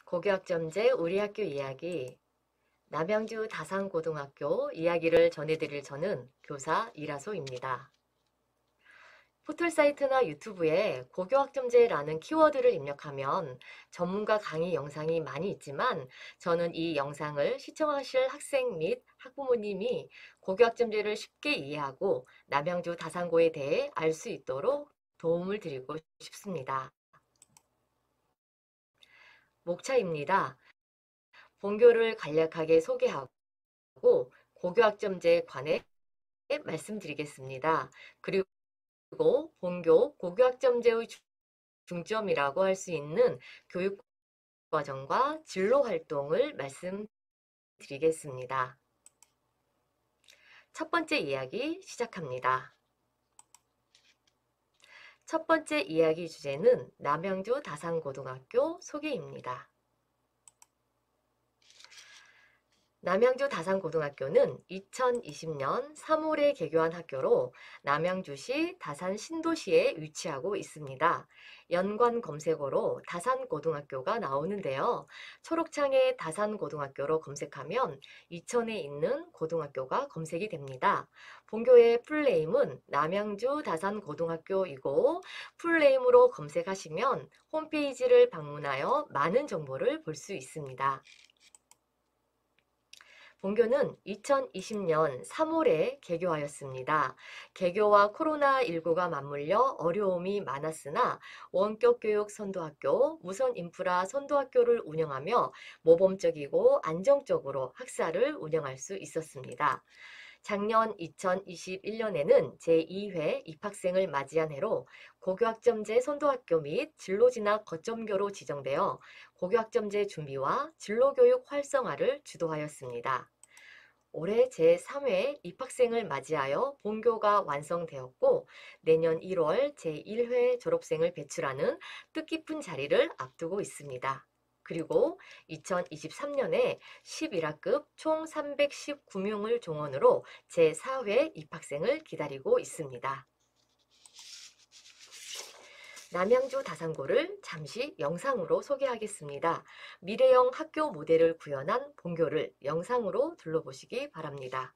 고교학점제 우리 학교 이야기, 남양주 다산고등학교 이야기를 전해드릴 저는 교사 이라소입니다. 포털사이트나 유튜브에 고교학점제라는 키워드를 입력하면 전문가 강의 영상이 많이 있지만 저는 이 영상을 시청하실 학생 및 학부모님이 고교학점제를 쉽게 이해하고 남양주 다산고에 대해 알 수 있도록 도움을 드리고 싶습니다. 목차입니다. 본교를 간략하게 소개하고 고교학점제에 관해 말씀드리겠습니다. 그리고 본교 고교학점제의 중점이라고 할 수 있는 교육과정과 진로활동을 말씀드리겠습니다. 첫 번째 이야기 시작합니다. 첫 번째 이야기 주제는 남양주 다산고등학교 소개입니다. 남양주 다산고등학교는 2020년 3월에 개교한 학교로 남양주시 다산 신도시에 위치하고 있습니다. 연관 검색어로 다산고등학교가 나오는데요. 초록창에 다산고등학교로 검색하면 이천에 있는 고등학교가 검색이 됩니다. 본교의 풀네임은 남양주 다산고등학교이고 풀네임으로 검색하시면 홈페이지를 방문하여 많은 정보를 볼 수 있습니다. 본교는 2020년 3월에 개교하였습니다. 개교와 코로나19가 맞물려 어려움이 많았으나 원격교육 선도학교, 무선인프라 선도학교를 운영하며 모범적이고 안정적으로 학사를 운영할 수 있었습니다. 작년 2021년에는 제2회 입학생을 맞이한 해로 고교학점제 선도학교 및 진로진학 거점교로 지정되어 고교학점제 준비와 진로교육 활성화를 주도하였습니다. 올해 제3회 입학생을 맞이하여 본교가 완성되었고 내년 1월 제1회 졸업생을 배출하는 뜻깊은 자리를 앞두고 있습니다. 그리고 2023년에 11학급 총 319명을 종원으로 제4회 입학생을 기다리고 있습니다. 남양주 다산고를 잠시 영상으로 소개하겠습니다. 미래형 학교 모델을 구현한 본교를 영상으로 둘러보시기 바랍니다.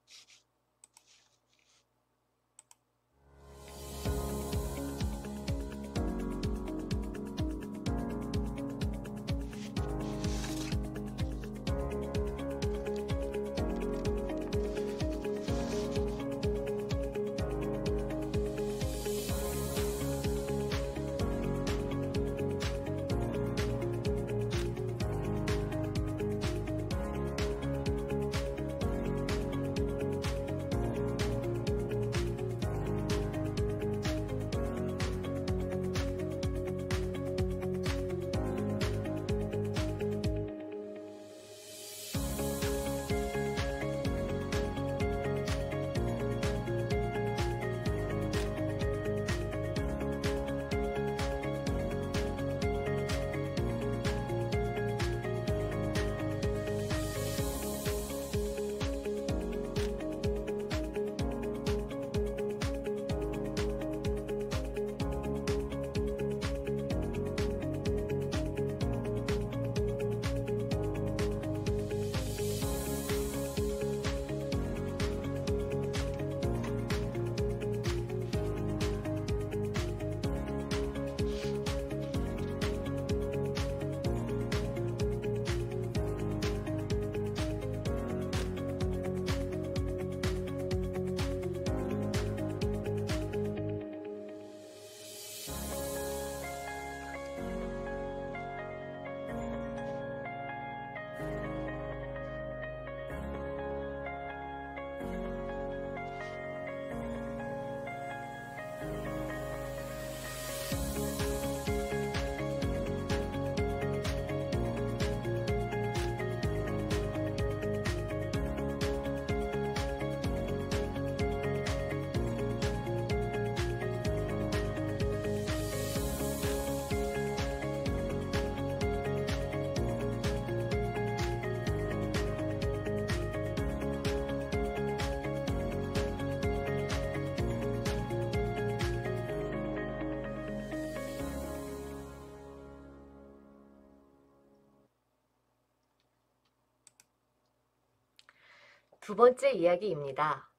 두 번째 이야기입니다.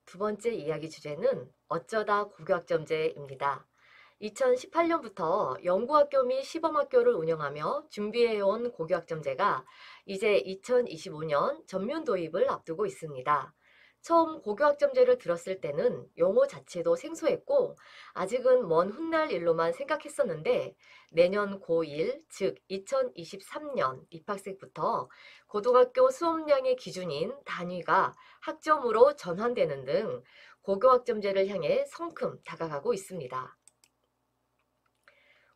두 번째 이야기 주제는 어쩌다 고교학점제입니다. 2018년부터 연구학교 및 시범학교를 운영하며 준비해온 고교학점제가 이제 2025년 전면 도입을 앞두고 있습니다. 처음 고교학점제를 들었을 때는 용어 자체도 생소했고 아직은 먼 훗날 일로만 생각했었는데 내년 고1, 즉 2023년 입학생부터 고등학교 수업량의 기준인 단위가 학점으로 전환되는 등 고교학점제를 향해 성큼 다가가고 있습니다.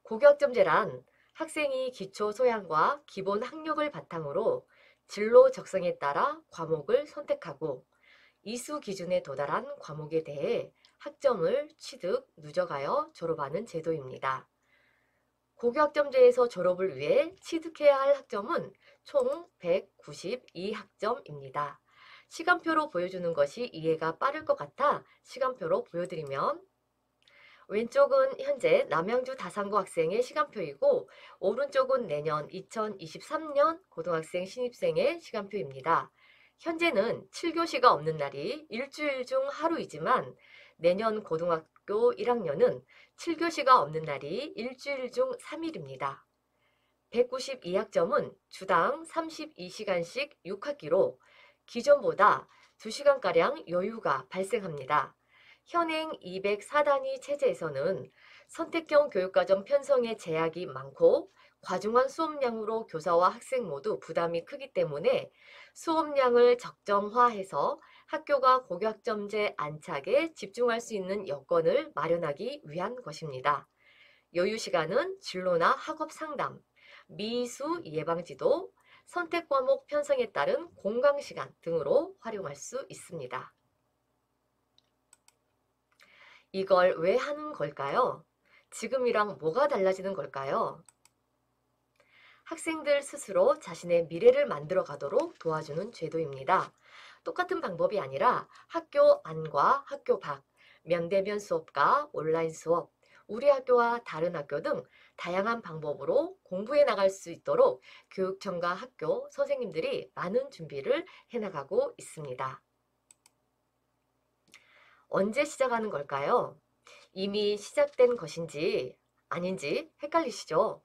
고교학점제란 학생이 기초 소양과 기본 학력을 바탕으로 진로 적성에 따라 과목을 선택하고 이수 기준에 도달한 과목에 대해 학점을 취득, 누적하여 졸업하는 제도입니다. 고교학점제에서 졸업을 위해 취득해야 할 학점은 총 192학점입니다. 시간표로 보여주는 것이 이해가 빠를 것 같아 시간표로 보여드리면 왼쪽은 현재 남양주 다산고 학생의 시간표이고 오른쪽은 내년 2023년 고등학생 신입생의 시간표입니다. 현재는 7교시가 없는 날이 일주일 중 하루이지만 내년 고등학교 1학년은 7교시가 없는 날이 일주일 중 3일입니다. 192학점은 주당 32시간씩 6학기로 기존보다 2시간가량 여유가 발생합니다. 현행 204단위 체제에서는 선택형 교육과정 편성에 제약이 많고 과중한 수업량으로 교사와 학생 모두 부담이 크기 때문에 수업량을 적정화해서 학교가 고교학점제 안착에 집중할 수 있는 여건을 마련하기 위한 것입니다. 여유 시간은 진로나 학업 상담, 미수 예방지도, 선택 과목 편성에 따른 공강 시간 등으로 활용할 수 있습니다. 이걸 왜 하는 걸까요? 지금이랑 뭐가 달라지는 걸까요? 학생들 스스로 자신의 미래를 만들어 가도록 도와주는 제도입니다. 똑같은 방법이 아니라 학교 안과 학교 밖, 면대면 수업과 온라인 수업, 우리 학교와 다른 학교 등 다양한 방법으로 공부해 나갈 수 있도록 교육청과 학교, 선생님들이 많은 준비를 해나가고 있습니다. 언제 시작하는 걸까요? 이미 시작된 것인지 아닌지 헷갈리시죠?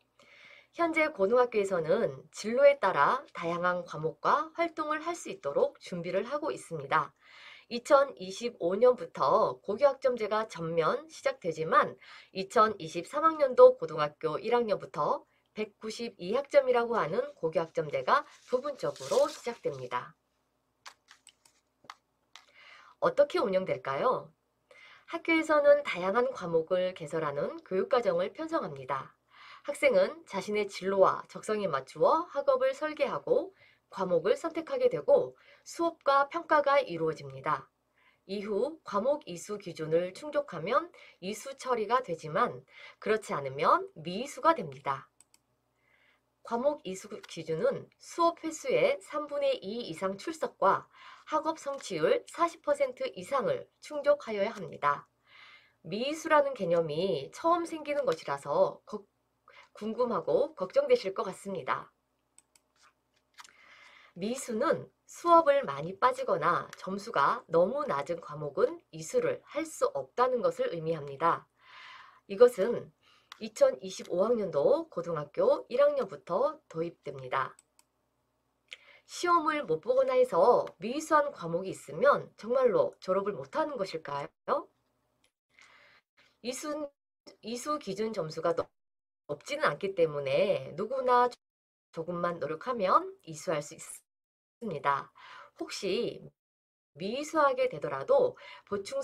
현재 고등학교에서는 진로에 따라 다양한 과목과 활동을 할 수 있도록 준비를 하고 있습니다. 2025년부터 고교학점제가 전면 시작되지만 2023학년도 고등학교 1학년부터 192학점이라고 하는 고교학점제가 부분적으로 시작됩니다. 어떻게 운영될까요? 학교에서는 다양한 과목을 개설하는 교육과정을 편성합니다. 학생은 자신의 진로와 적성에 맞추어 학업을 설계하고 과목을 선택하게 되고 수업과 평가가 이루어집니다. 이후 과목 이수 기준을 충족하면 이수 처리가 되지만 그렇지 않으면 미이수가 됩니다. 과목 이수 기준은 수업 횟수의 3분의 2 이상 출석과 학업 성취율 40% 이상을 충족하여야 합니다. 미이수라는 개념이 처음 생기는 것이라서 궁금하고 걱정되실 것 같습니다. 미수는 수업을 많이 빠지거나 점수가 너무 낮은 과목은 이수를 할 수 없다는 것을 의미합니다. 이것은 2025학년도 고등학교 1학년부터 도입됩니다. 시험을 못 보거나 해서 미수한 과목이 있으면 정말로 졸업을 못하는 것일까요? 이수 기준 점수가 높지는 않기 때문에 누구나 조금만 노력하면 이수할 수 있습니다. 혹시 미수하게 되더라도 보충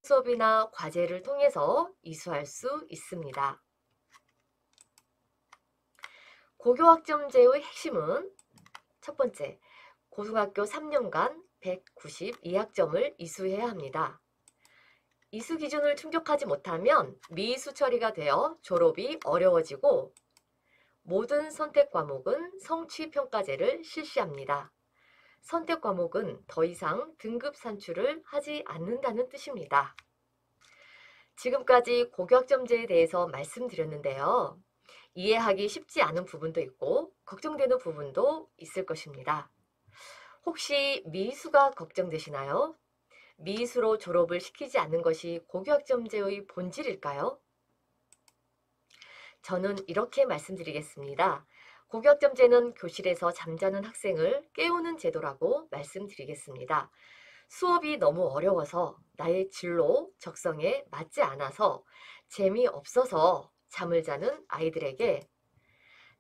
수업이나 과제를 통해서 이수할 수 있습니다. 고교학점제의 핵심은 첫 번째, 고등학교 3년간 192학점을 이수해야 합니다. 이수 기준을 충족하지 못하면 미이수 처리가 되어 졸업이 어려워지고 모든 선택 과목은 성취평가제를 실시합니다. 선택 과목은 더 이상 등급 산출을 하지 않는다는 뜻입니다. 지금까지 고교학점제에 대해서 말씀드렸는데요. 이해하기 쉽지 않은 부분도 있고 걱정되는 부분도 있을 것입니다. 혹시 미수가 걱정되시나요? 미수로 졸업을 시키지 않는 것이 고교학점제의 본질일까요? 저는 이렇게 말씀드리겠습니다. 고교학점제는 교실에서 잠자는 학생을 깨우는 제도라고 말씀드리겠습니다. 수업이 너무 어려워서 나의 진로, 적성에 맞지 않아서 재미없어서 잠을 자는 아이들에게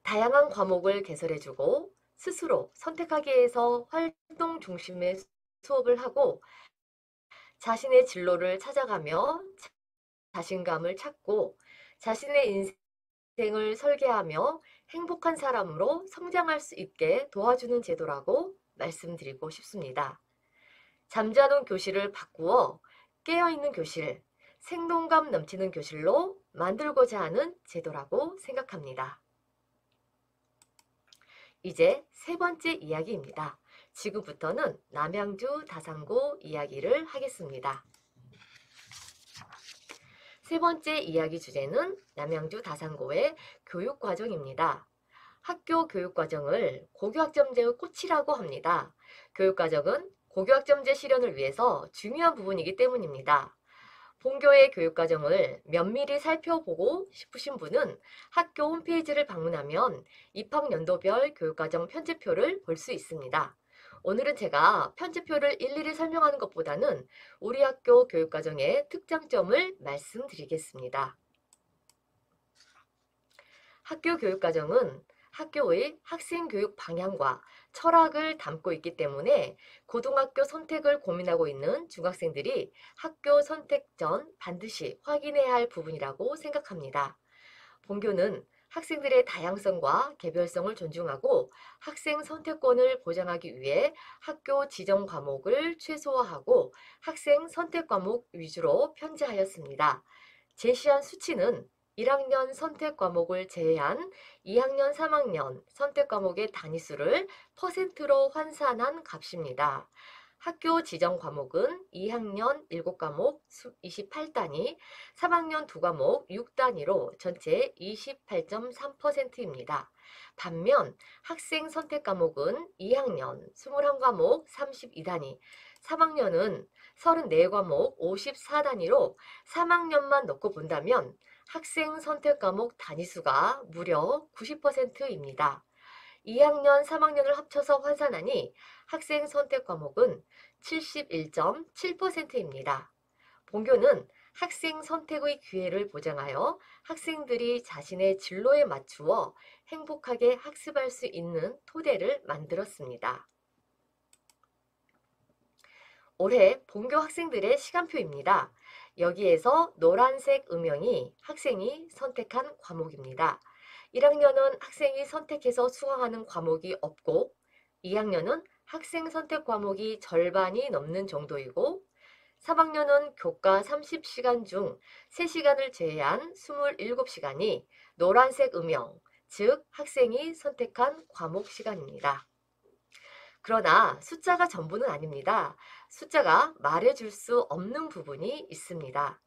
다양한 과목을 개설해주고 스스로 선택하게 해서 활동 중심의 수업을 하고 자신의 진로를 찾아가며 자신감을 찾고 자신의 인생을 설계하며 행복한 사람으로 성장할 수 있게 도와주는 제도라고 말씀드리고 싶습니다. 잠자는 교실을 바꾸어 깨어있는 교실, 생동감 넘치는 교실로 만들고자 하는 제도라고 생각합니다. 이제 세 번째 이야기입니다. 지금부터는 남양주 다산고 이야기를 하겠습니다. 세 번째 이야기 주제는 남양주 다산고의 교육과정입니다. 학교 교육과정을 고교학점제의 꽃이라고 합니다. 교육과정은 고교학점제 실현을 위해서 중요한 부분이기 때문입니다. 본교의 교육과정을 면밀히 살펴보고 싶으신 분은 학교 홈페이지를 방문하면 입학연도별 교육과정 편집표를 볼 수 있습니다. 오늘은 제가 편집표를 일일이 설명하는 것보다는 우리 학교 교육과정의 특장점을 말씀드리겠습니다. 학교 교육과정은 학교의 학생교육 방향과 철학을 담고 있기 때문에 고등학교 선택을 고민하고 있는 중학생들이 학교 선택 전 반드시 확인해야 할 부분이라고 생각합니다. 본교는 학생들의 다양성과 개별성을 존중하고 학생 선택권을 보장하기 위해 학교 지정 과목을 최소화하고 학생 선택 과목 위주로 편제하였습니다. 제시한 수치는 1학년 선택 과목을 제외한 2학년, 3학년 선택 과목의 단위수를 퍼센트로 환산한 값입니다. 학교 지정 과목은 2학년 7과목 28단위, 3학년 2과목 6단위로 전체 28.3%입니다. 반면 학생 선택 과목은 2학년 21과목 32단위, 3학년은 34과목 54단위로 3학년만 넣고 본다면 학생 선택 과목 단위수가 무려 90%입니다. 2학년, 3학년을 합쳐서 환산하니 학생 선택 과목은 71.7%입니다. 본교는 학생 선택의 기회를 보장하여 학생들이 자신의 진로에 맞추어 행복하게 학습할 수 있는 토대를 만들었습니다. 올해 본교 학생들의 시간표입니다. 여기에서 노란색 음영이 학생이 선택한 과목입니다. 1학년은 학생이 선택해서 수강하는 과목이 없고 2학년은 학생 선택 과목이 절반이 넘는 정도이고 3학년은 교과 30시간 중 3시간을 제외한 27시간이 노란색 음영, 즉 학생이 선택한 과목 시간입니다. 그러나 숫자가 전부는 아닙니다. 숫자가 말해줄 수 없는 부분이 있습니다.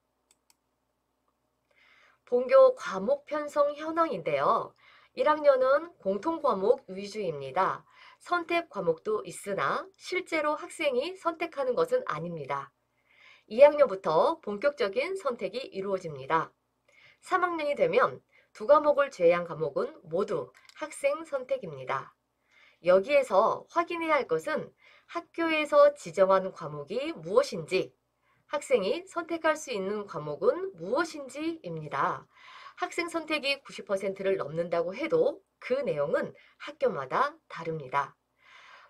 본교 과목 편성 현황인데요. 1학년은 공통과목 위주입니다. 선택 과목도 있으나 실제로 학생이 선택하는 것은 아닙니다. 2학년부터 본격적인 선택이 이루어집니다. 3학년이 되면 두 과목을 제외한 과목은 모두 학생 선택입니다. 여기에서 확인해야 할 것은 학교에서 지정한 과목이 무엇인지, 학생이 선택할 수 있는 과목은 무엇인지입니다. 학생 선택이 90%를 넘는다고 해도 그 내용은 학교마다 다릅니다.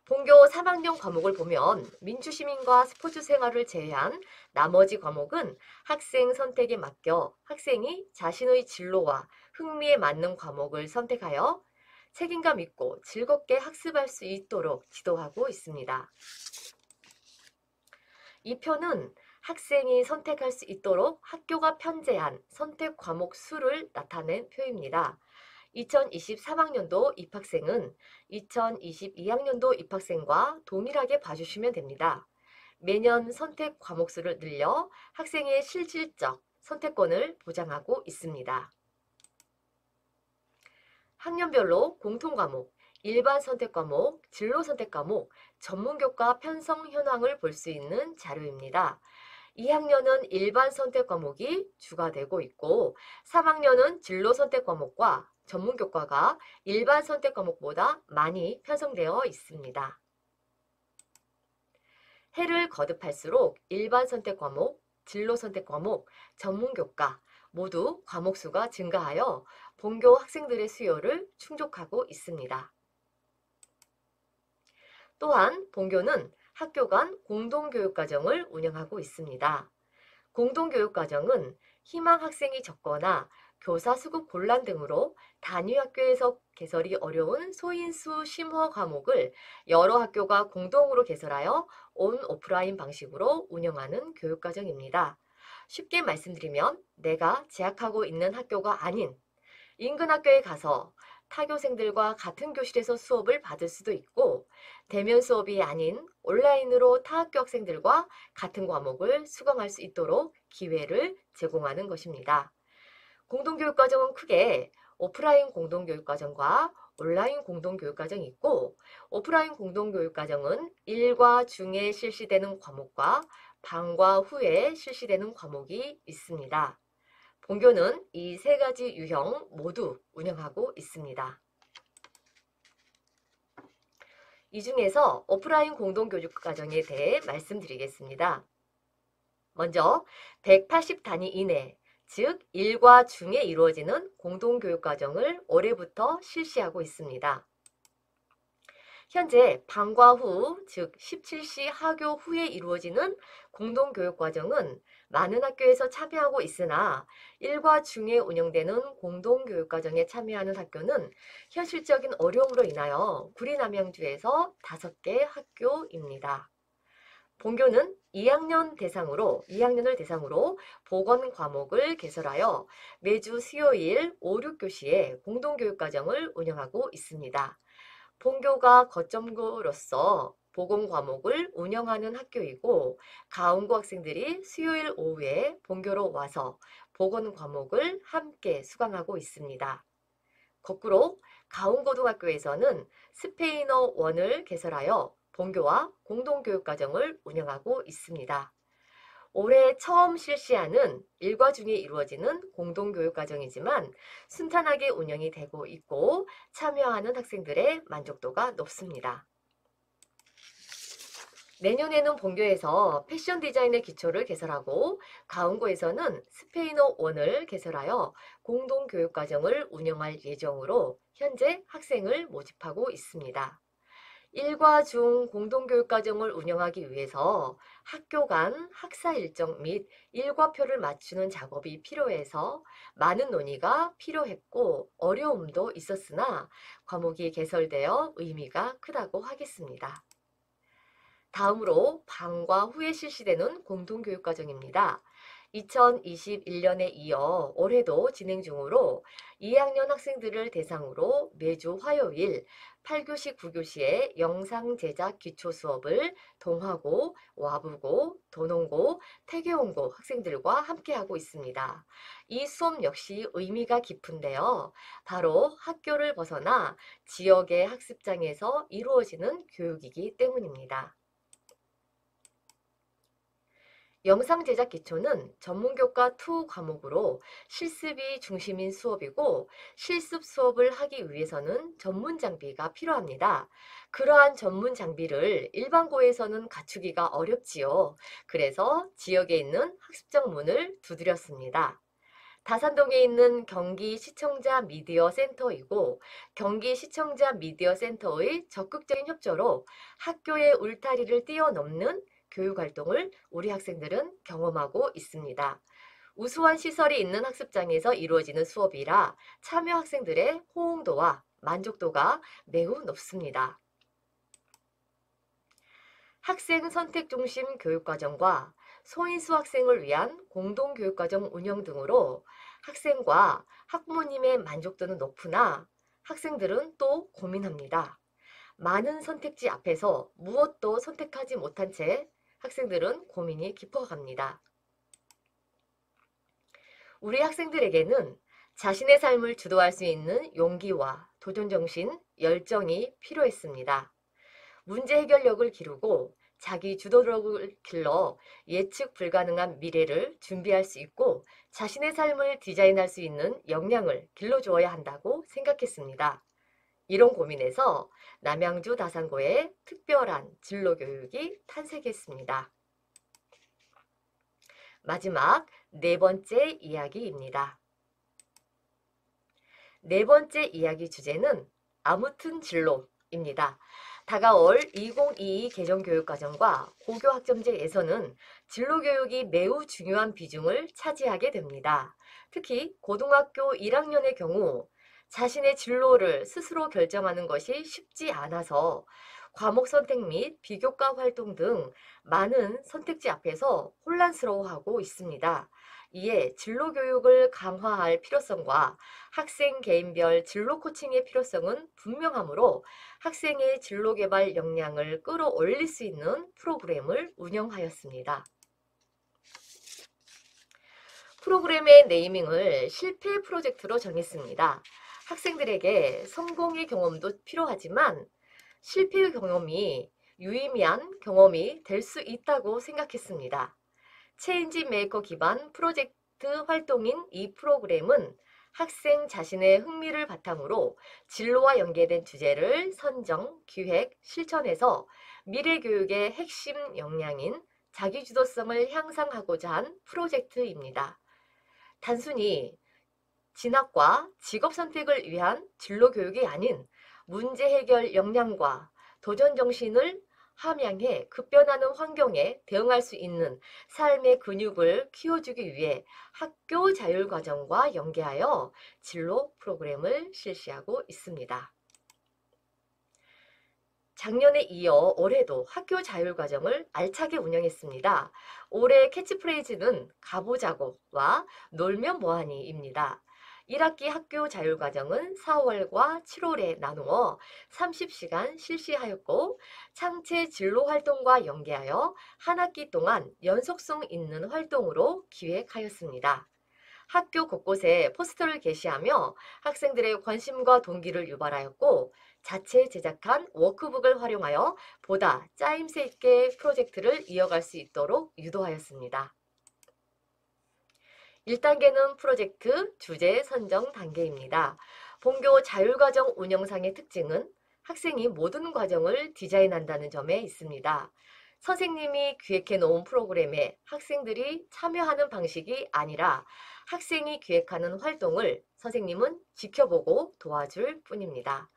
본교 3학년 과목을 보면 민주시민과 스포츠 생활을 제외한 나머지 과목은 학생 선택에 맡겨 학생이 자신의 진로와 흥미에 맞는 과목을 선택하여 책임감 있고 즐겁게 학습할 수 있도록 지도하고 있습니다. 이 표는 학생이 선택할 수 있도록 학교가 편제한 선택 과목 수를 나타낸 표입니다. 2023학년도 입학생은 2022학년도 입학생과 동일하게 봐주시면 됩니다. 매년 선택 과목 수를 늘려 학생의 실질적 선택권을 보장하고 있습니다. 학년별로 공통과목 일반 선택 과목, 진로 선택 과목, 전문교과 편성 현황을 볼 수 있는 자료입니다. 2학년은 일반 선택 과목이 주가 되고 있고 3학년은 진로 선택 과목과 전문교과가 일반 선택 과목보다 많이 편성되어 있습니다. 해를 거듭할수록 일반 선택 과목, 진로 선택 과목, 전문교과 모두 과목 수가 증가하여 본교 학생들의 수요를 충족하고 있습니다. 또한 본교는 학교 간 공동교육과정을 운영하고 있습니다. 공동교육과정은 희망 학생이 적거나 교사 수급 곤란 등으로 단위 학교에서 개설이 어려운 소인수 심화 과목을 여러 학교가 공동으로 개설하여 온 오프라인 방식으로 운영하는 교육과정입니다. 쉽게 말씀드리면 내가 재학하고 있는 학교가 아닌 인근 학교에 가서 타교생들과 같은 교실에서 수업을 받을 수도 있고 대면 수업이 아닌 온라인으로 타학교 학생들과 같은 과목을 수강할 수 있도록 기회를 제공하는 것입니다. 공동교육과정은 크게 오프라인 공동교육과정과 온라인 공동교육과정이 있고 오프라인 공동교육과정은 일과 중에 실시되는 과목과 방과 후에 실시되는 과목이 있습니다. 본교는 이 세 가지 유형 모두 운영하고 있습니다. 이 중에서 오프라인 공동교육과정에 대해 말씀드리겠습니다. 먼저 180단위 이내, 즉 일과 중에 이루어지는 공동교육과정을 올해부터 실시하고 있습니다. 현재 방과 후, 즉 17시 하교 후에 이루어지는 공동교육과정은 많은 학교에서 참여하고 있으나 일과 중에 운영되는 공동교육과정에 참여하는 학교는 현실적인 어려움으로 인하여 구리남양주에서 5개 학교입니다. 본교는 2학년을 대상으로 보건 과목을 개설하여 매주 수요일 5, 6교시에 공동교육과정을 운영하고 있습니다. 본교가 거점고로서 보건 과목을 운영하는 학교이고 가운고 학생들이 수요일 오후에 본교로 와서 보건 과목을 함께 수강하고 있습니다. 거꾸로 가운고등학교에서는 스페인어 1을 개설하여 본교와 공동교육과정을 운영하고 있습니다. 올해 처음 실시하는 일과 중에 이루어지는 공동교육과정이지만 순탄하게 운영이 되고 있고 참여하는 학생들의 만족도가 높습니다. 내년에는 본교에서 패션 디자인의 기초를 개설하고 가운고에서는 스페인어 1을 개설하여 공동교육과정을 운영할 예정으로 현재 학생을 모집하고 있습니다. 일과 중 공동교육과정을 운영하기 위해서 학교 간 학사 일정 및 일과표를 맞추는 작업이 필요해서 많은 논의가 필요했고 어려움도 있었으나 과목이 개설되어 의미가 크다고 하겠습니다. 다음으로 방과 후에 실시되는 공동교육과정입니다. 2021년에 이어 올해도 진행 중으로 2학년 학생들을 대상으로 매주 화요일 8교시, 9교시에 영상 제작 기초 수업을 동화고, 와부고, 도농고, 태계원고 학생들과 함께하고 있습니다. 이 수업 역시 의미가 깊은데요. 바로 학교를 벗어나 지역의 학습장에서 이루어지는 교육이기 때문입니다. 영상 제작 기초는 전문교과 2 과목으로 실습이 중심인 수업이고 실습 수업을 하기 위해서는 전문 장비가 필요합니다. 그러한 전문 장비를 일반고에서는 갖추기가 어렵지요. 그래서 지역에 있는 학습장 문을 두드렸습니다. 다산동에 있는 경기시청자 미디어 센터이고 경기시청자 미디어 센터의 적극적인 협조로 학교의 울타리를 뛰어넘는 교육활동을 우리 학생들은 경험하고 있습니다. 우수한 시설이 있는 학습장에서 이루어지는 수업이라 참여 학생들의 호응도와 만족도가 매우 높습니다. 학생 선택 중심 교육과정과 소인수 학생을 위한 공동교육과정 운영 등으로 학생과 학부모님의 만족도는 높으나 학생들은 또 고민합니다. 많은 선택지 앞에서 무엇도 선택하지 못한 채 학생들은 고민이 깊어갑니다. 우리 학생들에게는 자신의 삶을 주도할 수 있는 용기와 도전정신, 열정이 필요했습니다. 문제 해결력을 기르고 자기 주도력을 길러 예측 불가능한 미래를 준비할 수 있고 자신의 삶을 디자인할 수 있는 역량을 길러주어야 한다고 생각했습니다. 이런 고민에서 남양주 다산고의 특별한 진로교육이 탄생했습니다. 마지막 네 번째 이야기입니다. 네 번째 이야기 주제는 아무튼 진로입니다. 다가올 2022 개정교육과정과 고교학점제에서는 진로교육이 매우 중요한 비중을 차지하게 됩니다. 특히 고등학교 1학년의 경우 자신의 진로를 스스로 결정하는 것이 쉽지 않아서 과목 선택 및 비교과 활동 등 많은 선택지 앞에서 혼란스러워하고 있습니다. 이에 진로 교육을 강화할 필요성과 학생 개인별 진로 코칭의 필요성은 분명하므로 학생의 진로 개발 역량을 끌어올릴 수 있는 프로그램을 운영하였습니다. 프로그램의 네이밍을 실패 프로젝트로 정했습니다. 학생들에게 성공의 경험도 필요하지만 실패의 경험이 유의미한 경험이 될 수 있다고 생각했습니다. 체인지 메이커 기반 프로젝트 활동인 이 프로그램은 학생 자신의 흥미를 바탕으로 진로와 연계된 주제를 선정, 기획, 실천해서 미래교육의 핵심 역량인 자기주도성을 향상하고자 한 프로젝트입니다. 단순히 진학과 직업 선택을 위한 진로 교육이 아닌 문제 해결 역량과 도전 정신을 함양해 급변하는 환경에 대응할 수 있는 삶의 근육을 키워주기 위해 학교 자율과정과 연계하여 진로 프로그램을 실시하고 있습니다. 작년에 이어 올해도 학교 자율과정을 알차게 운영했습니다. 올해 캐치프레이즈는 가보자고와 놀면 뭐하니입니다. 1학기 학교 자율과정은 4월과 7월에 나누어 30시간 실시하였고 창체 진로 활동과 연계하여 한 학기 동안 연속성 있는 활동으로 기획하였습니다. 학교 곳곳에 포스터를 게시하며 학생들의 관심과 동기를 유발하였고 자체 제작한 워크북을 활용하여 보다 짜임새 있게 프로젝트를 이어갈 수 있도록 유도하였습니다. 1단계는 프로젝트 주제 선정 단계입니다. 본교 자율과정 운영상의 특징은 학생이 모든 과정을 디자인한다는 점에 있습니다. 선생님이 기획해 놓은 프로그램에 학생들이 참여하는 방식이 아니라 학생이 기획하는 활동을 선생님은 지켜보고 도와줄 뿐입니다.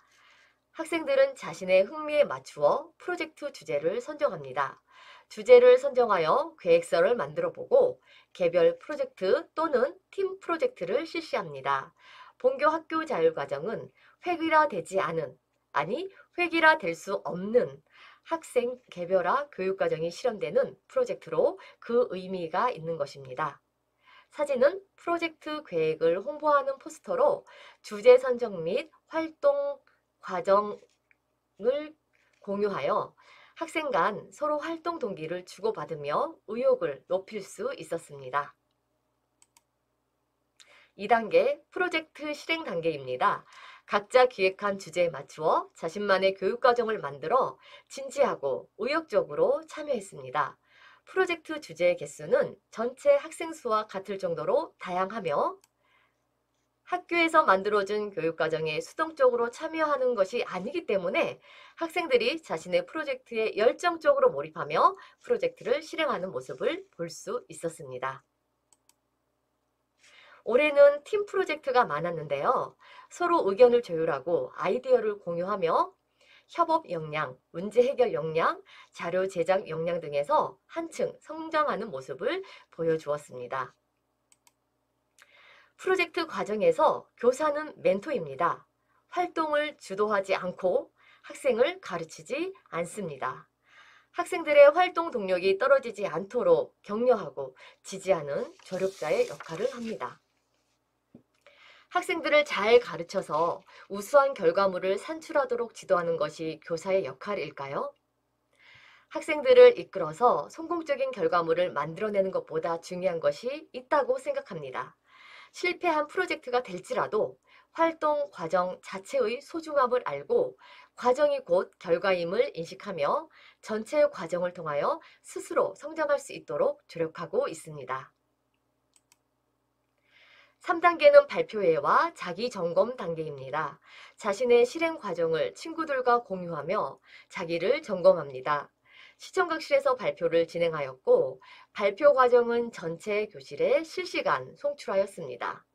학생들은 자신의 흥미에 맞추어 프로젝트 주제를 선정합니다. 주제를 선정하여 계획서를 만들어 보고 개별 프로젝트 또는 팀 프로젝트를 실시합니다. 본교 학교 자율과정은 획일화되지 않은, 획일화될 수 없는 학생 개별화 교육과정이 실현되는 프로젝트로 그 의미가 있는 것입니다. 사진은 프로젝트 계획을 홍보하는 포스터로 주제 선정 및 활동 과정을 공유하여 학생 간 서로 활동 동기를 주고받으며 의욕을 높일 수 있었습니다. 2단계 프로젝트 실행 단계입니다. 각자 기획한 주제에 맞추어 자신만의 교육과정을 만들어 진지하고 의욕적으로 참여했습니다. 프로젝트 주제의 개수는 전체 학생 수와 같을 정도로 다양하며 학교에서 만들어준 교육과정에 수동적으로 참여하는 것이 아니기 때문에 학생들이 자신의 프로젝트에 열정적으로 몰입하며 프로젝트를 실행하는 모습을 볼 수 있었습니다. 올해는 팀 프로젝트가 많았는데요. 서로 의견을 조율하고 아이디어를 공유하며 협업 역량, 문제 해결 역량, 자료 제작 역량 등에서 한층 성장하는 모습을 보여주었습니다. 프로젝트 과정에서 교사는 멘토입니다. 활동을 주도하지 않고 학생을 가르치지 않습니다. 학생들의 활동 동력이 떨어지지 않도록 격려하고 지지하는 조력자의 역할을 합니다. 학생들을 잘 가르쳐서 우수한 결과물을 산출하도록 지도하는 것이 교사의 역할일까요? 학생들을 이끌어서 성공적인 결과물을 만들어내는 것보다 중요한 것이 있다고 생각합니다. 실패한 프로젝트가 될지라도 활동 과정 자체의 소중함을 알고 과정이 곧 결과임을 인식하며 전체 과정을 통하여 스스로 성장할 수 있도록 조력하고 있습니다. 3단계는 발표회와 자기 점검 단계입니다. 자신의 실행 과정을 친구들과 공유하며 자기를 점검합니다. 시청각실에서 발표를 진행하였고 발표 과정은 전체 교실에 실시간 송출하였습니다.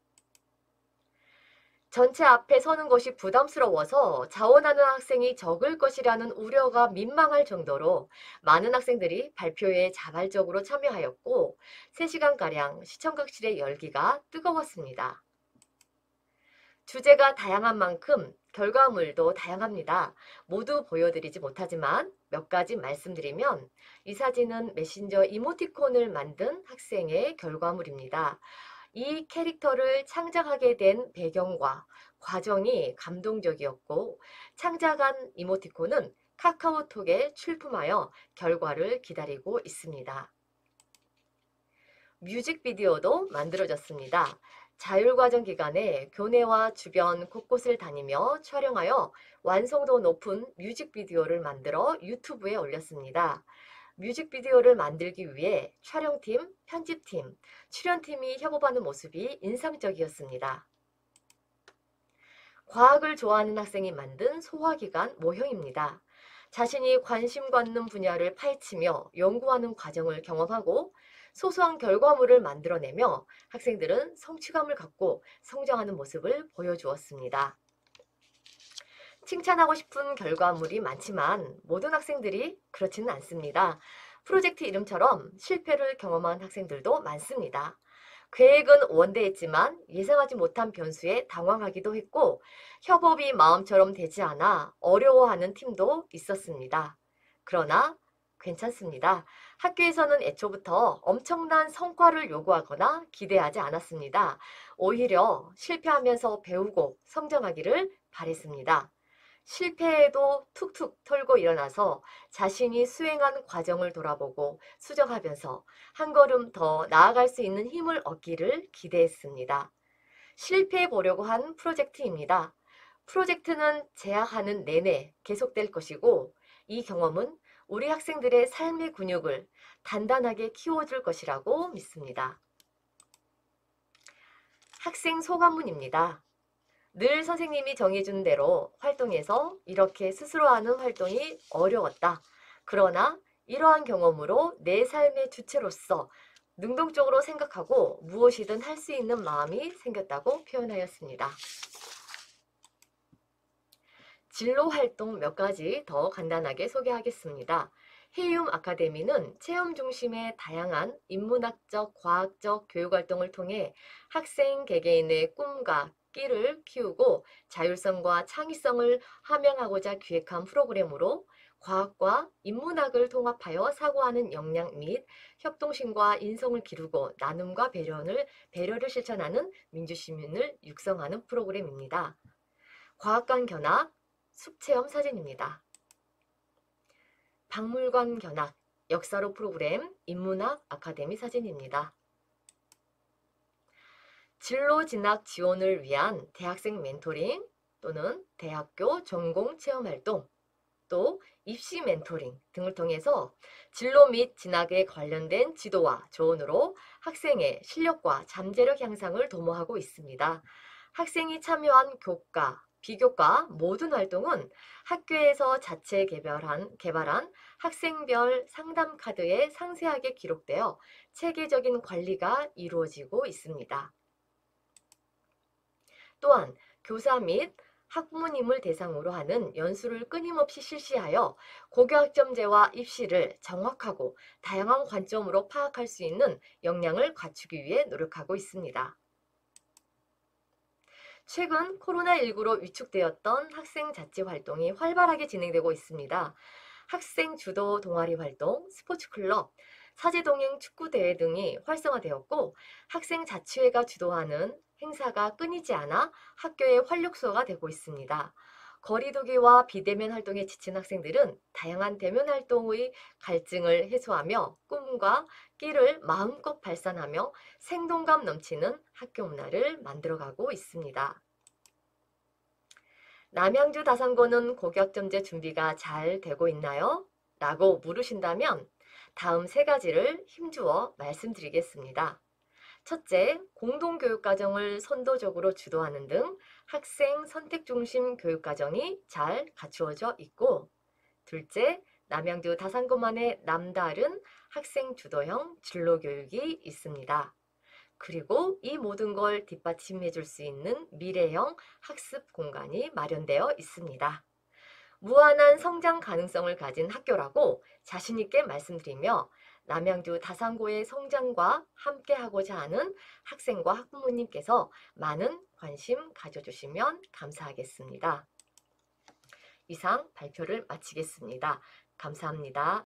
전체 앞에 서는 것이 부담스러워서 자원하는 학생이 적을 것이라는 우려가 민망할 정도로 많은 학생들이 발표에 자발적으로 참여하였고 3시간가량 시청각실의 열기가 뜨거웠습니다. 주제가 다양한 만큼 결과물도 다양합니다. 모두 보여드리지 못하지만 몇 가지 말씀드리면 이 사진은 메신저 이모티콘을 만든 학생의 결과물입니다. 이 캐릭터를 창작하게 된 배경과 과정이 감동적이었고 창작한 이모티콘은 카카오톡에 출품하여 결과를 기다리고 있습니다. 뮤직비디오도 만들어졌습니다. 자율과정 기간에 교내와 주변 곳곳을 다니며 촬영하여 완성도 높은 뮤직비디오를 만들어 유튜브에 올렸습니다. 뮤직비디오를 만들기 위해 촬영팀, 편집팀, 출연팀이 협업하는 모습이 인상적이었습니다. 과학을 좋아하는 학생이 만든 소화기관 모형입니다. 자신이 관심 갖는 분야를 파헤치며 연구하는 과정을 경험하고 소소한 결과물을 만들어내며 학생들은 성취감을 갖고 성장하는 모습을 보여주었습니다. 칭찬하고 싶은 결과물이 많지만 모든 학생들이 그렇지는 않습니다. 프로젝트 이름처럼 실패를 경험한 학생들도 많습니다. 계획은 원대했지만 예상하지 못한 변수에 당황하기도 했고 협업이 마음처럼 되지 않아 어려워하는 팀도 있었습니다. 그러나 괜찮습니다. 학교에서는 애초부터 엄청난 성과를 요구하거나 기대하지 않았습니다. 오히려 실패하면서 배우고 성장하기를 바랬습니다. 실패에도 툭툭 털고 일어나서 자신이 수행한 과정을 돌아보고 수정하면서 한 걸음 더 나아갈 수 있는 힘을 얻기를 기대했습니다. 실패해 보려고 한 프로젝트입니다. 프로젝트는 재학하는 내내 계속될 것이고 이 경험은 우리 학생들의 삶의 근육을 단단하게 키워줄 것이라고 믿습니다. 학생 소감문입니다. 늘 선생님이 정해준 대로 활동에서 이렇게 스스로 하는 활동이 어려웠다. 그러나 이러한 경험으로 내 삶의 주체로서 능동적으로 생각하고 무엇이든 할 수 있는 마음이 생겼다고 표현하였습니다. 진로 활동 몇 가지 더 간단하게 소개하겠습니다. 해움 아카데미는 체험 중심의 다양한 인문학적, 과학적 교육활동을 통해 학생 개개인의 꿈과 끼를 키우고 자율성과 창의성을 함양하고자 기획한 프로그램으로 과학과 인문학을 통합하여 사고하는 역량 및 협동심과 인성을 기르고 나눔과 배려를 실천하는 민주시민을 육성하는 프로그램입니다. 과학관 견학, 숲체험 사진입니다. 박물관 견학, 역사로 프로그램, 인문학 아카데미 사진입니다. 진로 진학 지원을 위한 대학생 멘토링 또는 대학교 전공 체험활동, 또 입시 멘토링 등을 통해서 진로 및 진학에 관련된 지도와 조언으로 학생의 실력과 잠재력 향상을 도모하고 있습니다. 학생이 참여한 교과, 비교과 모든 활동은 학교에서 자체 개발한 학생별 상담 카드에 상세하게 기록되어 체계적인 관리가 이루어지고 있습니다. 또한 교사 및 학부모님을 대상으로 하는 연수를 끊임없이 실시하여 고교학점제와 입시를 정확하고 다양한 관점으로 파악할 수 있는 역량을 갖추기 위해 노력하고 있습니다. 최근 코로나19로 위축되었던 학생 자치 활동이 활발하게 진행되고 있습니다. 학생 주도 동아리 활동, 스포츠 클럽, 사제동행 축구대회 등이 활성화되었고 학생 자치회가 주도하는 행사가 끊이지 않아 학교의 활력소가 되고 있습니다. 거리두기와 비대면 활동에 지친 학생들은 다양한 대면 활동의 갈증을 해소하며 꿈과 끼를 마음껏 발산하며 생동감 넘치는 학교 문화를 만들어가고 있습니다. 남양주 다산고는 고교학점제 준비가 잘 되고 있나요? 라고 물으신다면 다음 세 가지를 힘주어 말씀드리겠습니다. 첫째, 공동교육과정을 선도적으로 주도하는 등 학생 선택 중심 교육과정이 잘 갖추어져 있고, 둘째, 남양주 다산고만의 남다른 학생 주도형 진로교육이 있습니다. 그리고 이 모든 걸 뒷받침해 줄 수 있는 미래형 학습 공간이 마련되어 있습니다. 무한한 성장 가능성을 가진 학교라고 자신 있게 말씀드리며 남양주 다산고의 성장과 함께하고자 하는 학생과 학부모님께서 많은 관심 가져주시면 감사하겠습니다. 이상 발표를 마치겠습니다. 감사합니다.